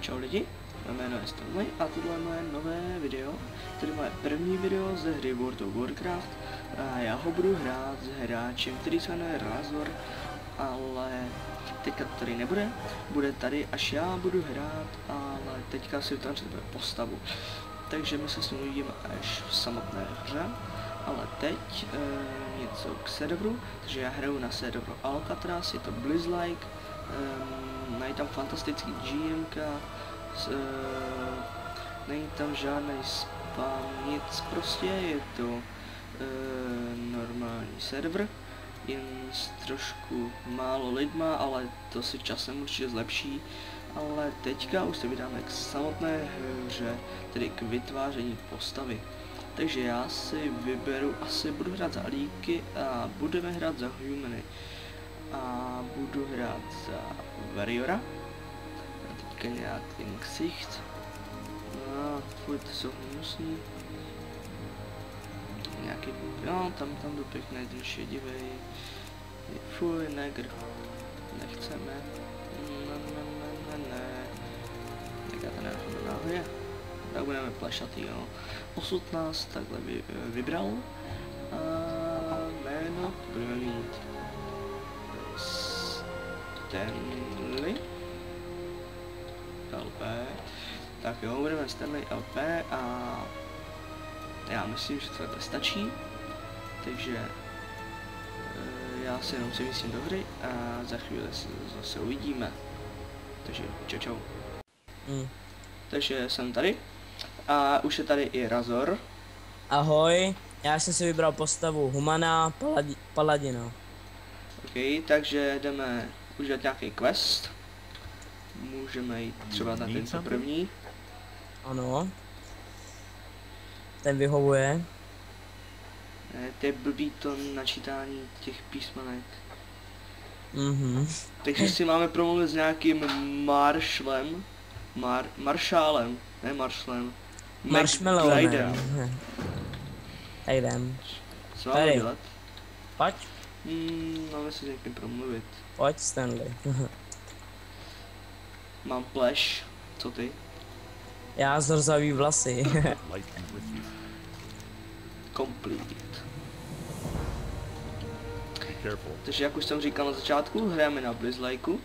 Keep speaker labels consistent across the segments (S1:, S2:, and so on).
S1: Čau lidi, mé jméno je Stanley a tohle je moje nové video, tedy moje první video ze hry World of Warcraft a já ho budu hrát s hráčem, který se jmenuje Razor, ale teďka to tady nebude, bude tady až já budu hrát, ale teďka si vytvořím postavu, takže my se s ním uvidíme až v samotné hře, ale teď něco k serveru, takže já hraju na serveru Alcatraz, je to Blizzlike. Mají tam fantastický GMK, není tam žádný spam, nic, prostě je to normální server, jen s trošku málo lidma, ale to si časem určitě zlepší. Ale teďka už se vydáme k samotné hře, tedy k vytváření postavy. Takže já si vyberu, asi budu hrát za alíky a budeme hrát za humany. A budu hrát za Warriora. A teďka nějaký ksicht. No, fuj, to jsou hnusný. Nějaký, no, tam jdu pěkný, ten šedivej. Fuj, negr. Nechceme. Ne. Tak já to nechám nahoře. Tak budeme plešatý, jo. Osud nás takhle vybral. A jméno budeme mít Stanley LP. Tak jo, budeme Stanley LP a já myslím, že to stačí. Takže já se jenom přemístím do hry a za chvíli se zase uvidíme. Takže čau. Takže jsem tady a už je tady i Razor.
S2: Ahoj, já jsem si vybral postavu humana paladina.
S1: Ok, takže jdeme udělat nějaký quest. Můžeme jít třeba na tento první.
S2: Ano. Ten vyhovuje.
S1: Ne, to je blbý to načítání těch písmenek. Takže si máme promluvit s nějakým maršalem. Maršálem, ne maršalem.
S2: Marshmallowem. Tak jdem.
S1: Co máme dělat?
S2: Pojď.
S1: Máme si s někým promluvit.
S2: Pojď, Stanley.
S1: Mám pleš, co ty?
S2: Já zrzavý vlasy.
S1: Complete. Takže jak už jsem říkal na začátku, hrajeme na Blizzlikeu.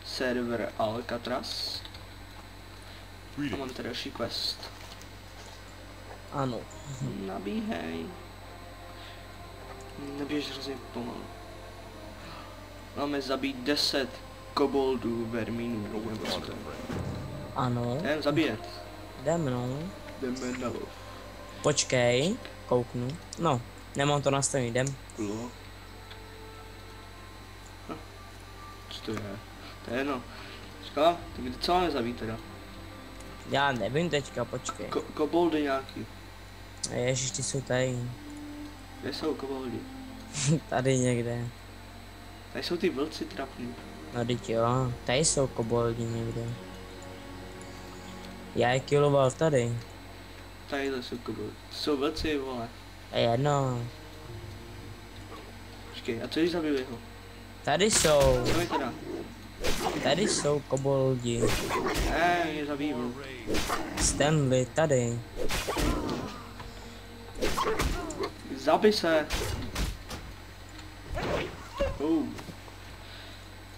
S1: Server Alcatraz. A mám tady další quest.
S2: Ano.
S1: Nabíhej. Neběž hrozně pomalu. Máme zabít 10 koboldů, vermínů, nebo co to je.
S2: Ano.
S1: Jdem zabíjet.
S2: Jdeme no.
S1: Jdeme na lov.
S2: Počkej, kouknu. No, nemám to nastavený, jdem.
S1: Co to je? To je jedno. Říká, to mi co máme zabít teda?
S2: Já nevím teďka, počkej.
S1: Koboldy nějaký.
S2: Ježiš, ty jsou tady.
S1: Kde jsou koboldy?
S2: Tady někde.
S1: Tady jsou ty vlci trapný.
S2: No teď jo, tady jsou koboldi někde. Já je kiloval tady.
S1: Tadyhle jsou koboldy. To jsou vlci, vole.
S2: A jedno.
S1: Počkej, a co když zabiju jeho?
S2: Tady jsou.
S1: Co mi teda?
S2: Tady jsou koboldi.
S1: Ne, mě zabiju.
S2: Stanley, tady.
S1: Zabij se.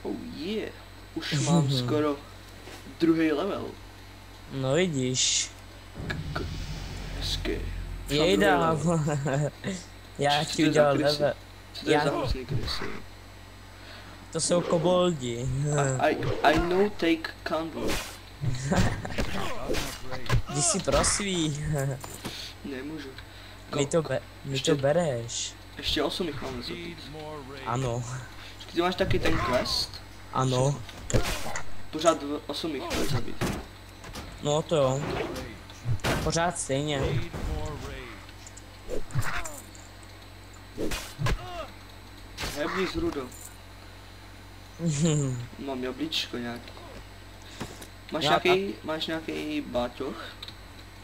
S1: Oh yeah. Už mám skoro druhý level.
S2: No vidíš.
S1: Hezky.
S2: Jejda. Já ti udělal level.
S1: Co to je za hrozný krysy?
S2: To jsou koboldi.
S1: I know take candle.
S2: Jdi si prosví.
S1: Nemůžu.
S2: My to bereš.
S1: Ještě 8 jich máme zabít.
S2: Ano.
S1: Ty máš taky ten quest?
S2: Ano.
S1: Pořád 8 jich máš zabít.
S2: No to jo. Pořád stejně.
S1: Hebni z rudo. Mám jablíčko nějaký. Máš nějaký báťoch?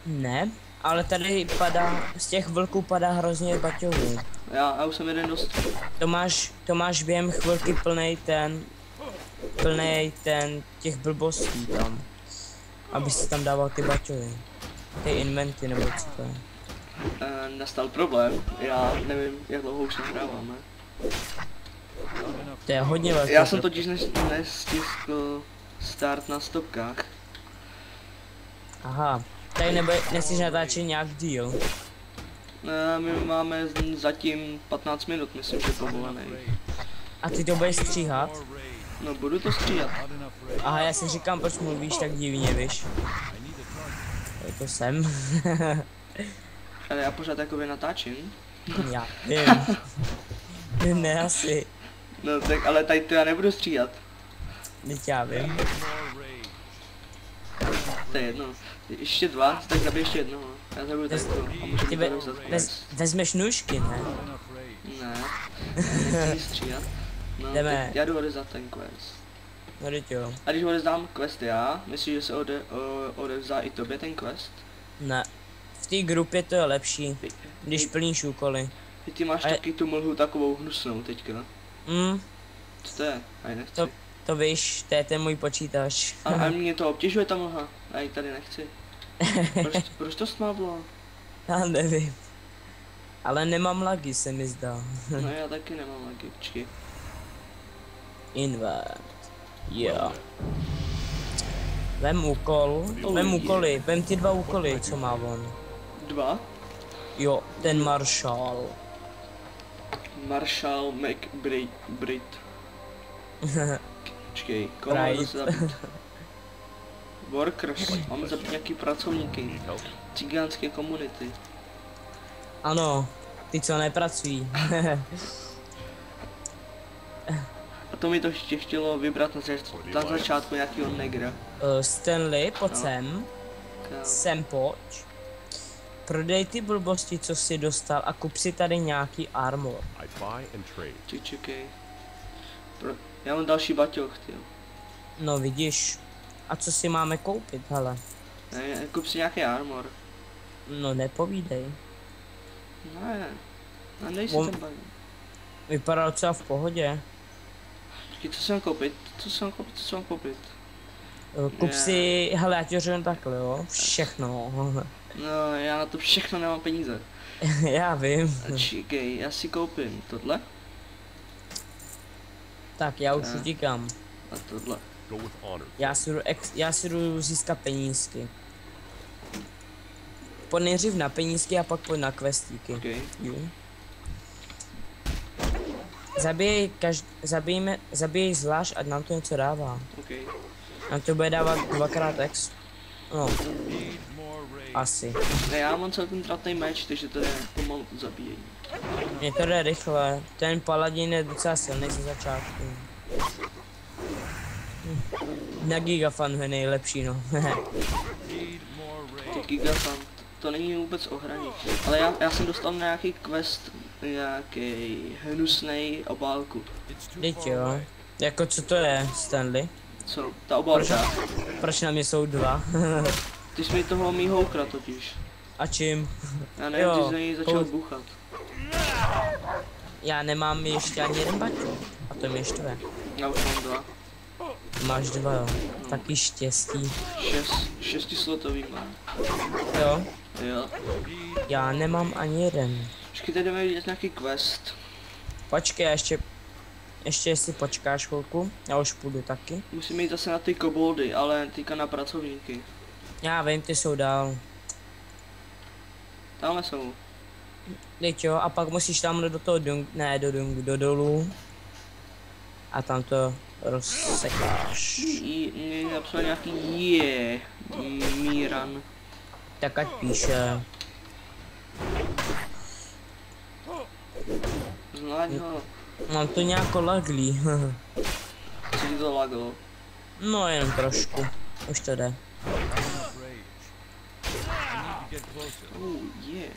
S2: Ne, ale tady padá, z těch vlků padá hrozně baťohů.
S1: Já už jsem jeden dost.
S2: To máš během chvilky plnej ten těch blbostí tam. Aby si tam dával ty baťoly. Ty inventy nebo co to je.
S1: Nastal problém, já nevím, jak dlouho už nahráváme.
S2: To je hodně velký.
S1: Já jsem totiž nestiskl start na stopkách.
S2: Aha, tady nechceš natáčet nějak díl.
S1: My máme zatím 15 minut, myslím, že povolený.
S2: A ty to budeš stříhat?
S1: No, budu to stříhat.
S2: Aha, já si říkám, proč mluvíš tak divně, víš? To jsem.
S1: Ale já pořád jakoby natáčím.
S2: Já vím. Ne asi.
S1: No tak, ale tady to já nebudu stříhat.
S2: Teď já vím.
S1: To je jedno. Ještě dva, tak zabij ještě jednoho. Já zabudu tady to. A můžeme
S2: Ty
S1: to rozdat.
S2: vezmeš nůžky, ne?
S1: Ne. Nechci stříhat. No,
S2: Jdeme.
S1: já jdu odezdat ten quest.
S2: No teď jo.
S1: A když odezdám quest já, myslíš, že se odevzdá i tobě ten quest?
S2: Ne. V té grupě to je lepší, když plníš úkoly.
S1: Ty máš taky tu mlhu takovou hnusnou teďka. Co to je? Aj nechci.
S2: To víš, to je ten můj počítač.
S1: A mě to obtěžuje ta mlha. Já ji tady nechci. Proč to smávlo?
S2: Já nevím. Ale nemám lagy, se mi zdá.
S1: No já taky nemám lagy, počkej.
S2: Invert. Jo. Vem úkol, vem úkoly, vem ty dva úkoly, co má on.
S1: Dva?
S2: Jo, ten Marshall.
S1: Marshall McBride. Počkej, koho
S2: Right.
S1: mám zabít? Workers, mám zabít nějaký pracovníky. Cigánské komunity.
S2: Ano, ty co nepracují.
S1: A to mi to ještě chtělo vybrat na začátku nějakýho negra.
S2: Stanley, pojď sem.
S1: Kam?
S2: Sem pojď. Prodej ty blbosti, co jsi dostal a kup si tady nějaký armor.
S1: Čekej. Já mám další baťoch, tyjo.
S2: No vidíš. A co si máme koupit, hele?
S1: Ne, kup si nějaký armor.
S2: No nepovídej.
S1: Ne, dej si ten baťoch.
S2: Vypadá docela v pohodě.
S1: Počkej, co si mám koupit? Co mám koupit?
S2: Kup si, hele, já ti řeknu takhle, jo, všechno.
S1: No, já na to všechno nemám peníze.
S2: Já vím.
S1: Čekej, já si koupím tohle
S2: Tak, já už utíkám.
S1: a tohle.
S2: Já si jdu získat penízky. Pojď nejdřív na penízky a pak pojď na questíky.
S1: Okay.
S2: Jo. Zabijej zvlášť, ať nám to něco dává.
S1: Okay.
S2: Nám to bude dávat dvakrát X. No. Asi.
S1: Ne, já mám celkem tratný meč, takže to je pomalu zabíjení.
S2: Mně to jde rychle. Ten paladin je docela silný ze začátku. Na Gigafanu je nejlepší, no.
S1: Ty Gigafan, to není vůbec o hraní. Ale já jsem dostal nějaký quest, nějaký hnusnej obálku.
S2: Teď jo. Jako co to je, Stanley?
S1: Co? Ta obálka?
S2: Proč na mě jsou dva?
S1: Ty jsi mi toho mýho ukradl totiž.
S2: A čím?
S1: Já nevím, ty jsi na něj začal buchat.
S2: Já nemám ještě ani jeden baťu. A to mě štve.
S1: Já už mám dva.
S2: Máš dva, jo. Taky štěstí.
S1: 6 slotový mám.
S2: Jo?
S1: Jo.
S2: Já nemám ani jeden.
S1: Počkej, tady jdeme vidět nějaký quest.
S2: Počkej, ještě jestli počkáš chvilku, já už půjdu taky.
S1: Musíme jít zase na ty koboldy, ale týka na pracovníky.
S2: Já vím, ty jsou dál.
S1: Tamhle jsou.
S2: Teď jo, a pak musíš tam do toho do dolů. A tam to rozsekáš.
S1: Mě napsal nějaký Míran.
S2: Tak ať píše.
S1: Znáď ho.
S2: Mám to nějak laglý.
S1: Co ti to laglo?
S2: No jen trošku. Už to jde.
S1: Yeah.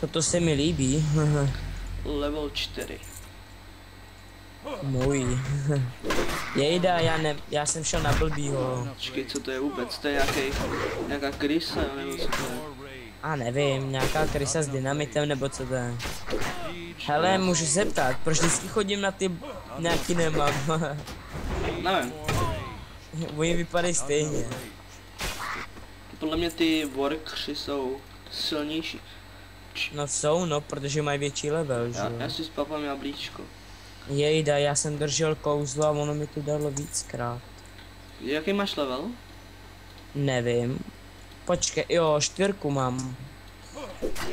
S2: Toto se mi líbí.
S1: Level 4.
S2: Můj. Jejda, já jsem šel na blbýho.
S1: Počkej, co to je vůbec? To je nějaká krysa, nebo co to je?
S2: A nevím, nějaká krysa s dynamitem nebo co to je. Hele, můžu se ptát, proč vždycky chodím na ty nějaký nemám.
S1: Nevím.
S2: Oni vypadají stejně.
S1: Podle mě ty workři jsou silnější.
S2: No jsou, no, protože mají větší level, že jo.
S1: Já si spapám jablíčko.
S2: Jejda, já jsem držel kouzlo a ono mi to dalo víckrát.
S1: Jaký máš level?
S2: Nevím. Počkej, jo, 4 mám.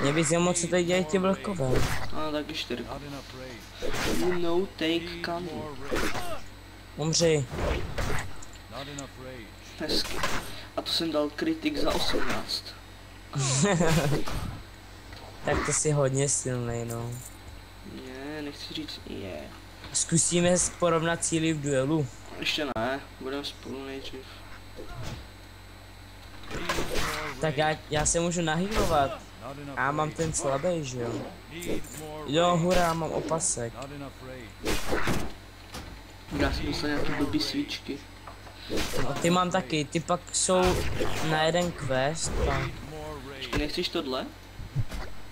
S2: Mě by zajímalo, co tady dělají ty vlkové.
S1: A taky 4. You know, take candy.
S2: Umři.
S1: Hezky. A to jsem dal kritik za 18.
S2: Tak to si hodně silný, no.
S1: Ne, nechci říct je.
S2: Zkusíme porovnat síly v duelu.
S1: Ještě ne, budeme spolu nejdřív.
S2: Tak já se můžu nahýlovat. A mám ten slabý, že jo. Jo, hurá, mám opasek.
S1: Já jsem dostal nějaký blbý svíčky.
S2: No, ty mám taky, ty pak jsou na jeden quest.
S1: Počkej, nechceš tohle?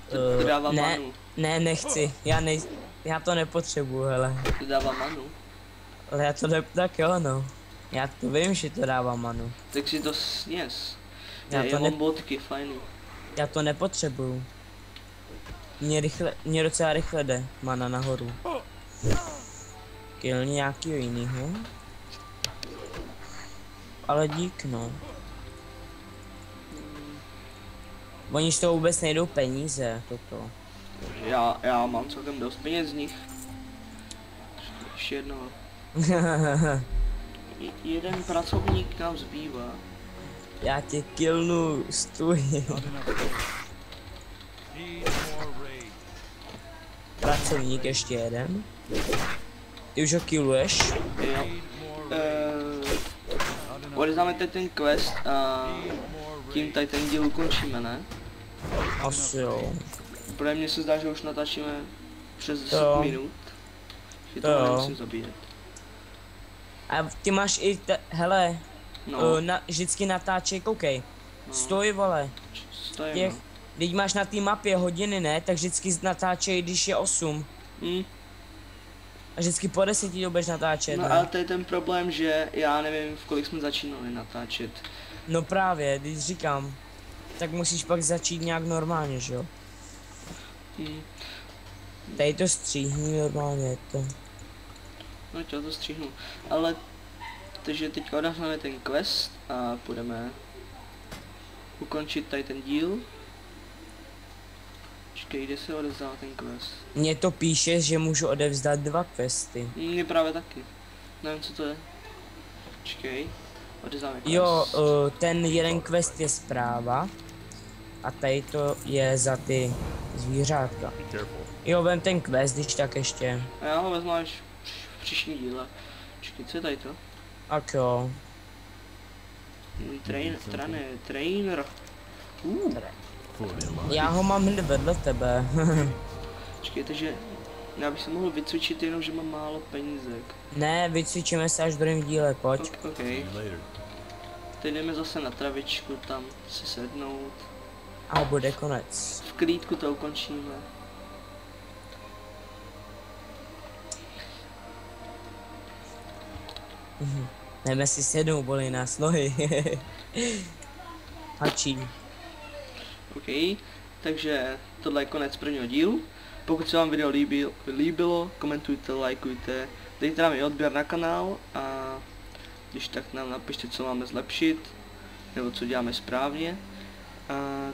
S1: To dává
S2: ne,
S1: manu.
S2: ne, nechci, já to nepotřebuju, hele.
S1: To dává manu.
S2: Ale já to tak jo, no. Já to vím, že to dává manu.
S1: Tak si to sněz.
S2: Já to
S1: mám bodky, fajný.
S2: Já to nepotřebuju. Mně docela rychle jde mana nahoru. Kill nějakýho jinýho. Ale dík, no. Oni z toho vůbec nejdou peníze, toto.
S1: Já mám celkem dost peněz z nich. Ještě jednoho. Jeden pracovník nám zbývá.
S2: Já tě killnu, stůj. Pracovník ještě jeden. Ty už ho killuješ?
S1: Jo. Odezdáme teď ten quest a tím tady ten díl ukončíme, ne?
S2: Asi jo.
S1: Pro mě se zdá, že už natáčíme přes 10 minut. Že to nemusím zabíjet.
S2: A ty máš i, hele,
S1: No.
S2: Vždycky natáčej, koukej. No. Stoj, vole.
S1: Stojím.
S2: Když máš na té mapě hodiny, ne, tak vždycky natáčej, když je 8. A vždycky po 10 budeš natáčet,
S1: no,
S2: ne?
S1: ale to je ten problém, že já nevím, v kolik jsme začínali natáčet.
S2: No právě, když říkám, tak musíš pak začít nějak normálně, že jo? Tady to stříhni normálně, to.
S1: No já to stříhnu, ale takže teď odehráme ten quest a půjdeme ukončit tady ten díl. Počkej, kde se odezdá ten quest?
S2: Mně to píše, že můžu odevzdat 2 questy.
S1: Mně právě taky. Nevím, co to je. Počkej, odezdáme quest.
S2: Jo, ten jeden quest je zpráva. A tady to je za ty zvířátka. Jo, vem ten quest, když tak ještě.
S1: A já ho vezmu až v příští díle. Počkej, co je tady to?
S2: Tak jo.
S1: Trainer.
S2: Já ho mám hned vedle tebe.
S1: Počkej, takže já bych se mohl vycvičit jenom, že mám málo penízek.
S2: Ne, vycvičíme se až v druhém díle, pojď.
S1: Ok. Teď jdeme zase na travičku, tam si sednout.
S2: A bude konec.
S1: V klídku to ukončíme.
S2: Jdeme si sednout, bolí nás nohy. Hačí.
S1: Ok, takže tohle je konec prvního dílu. Pokud se vám video líbilo, komentujte, lajkujte, dejte nám i odběr na kanál a když tak nám napište, co máme zlepšit, nebo co děláme správně.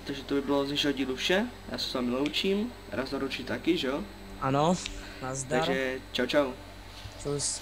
S1: Takže to by bylo z dnešního dílu vše, já se s vámi loučím, Razor určitě taky, že jo?
S2: Ano, nazdar.
S1: Takže čau čau.
S2: Čus.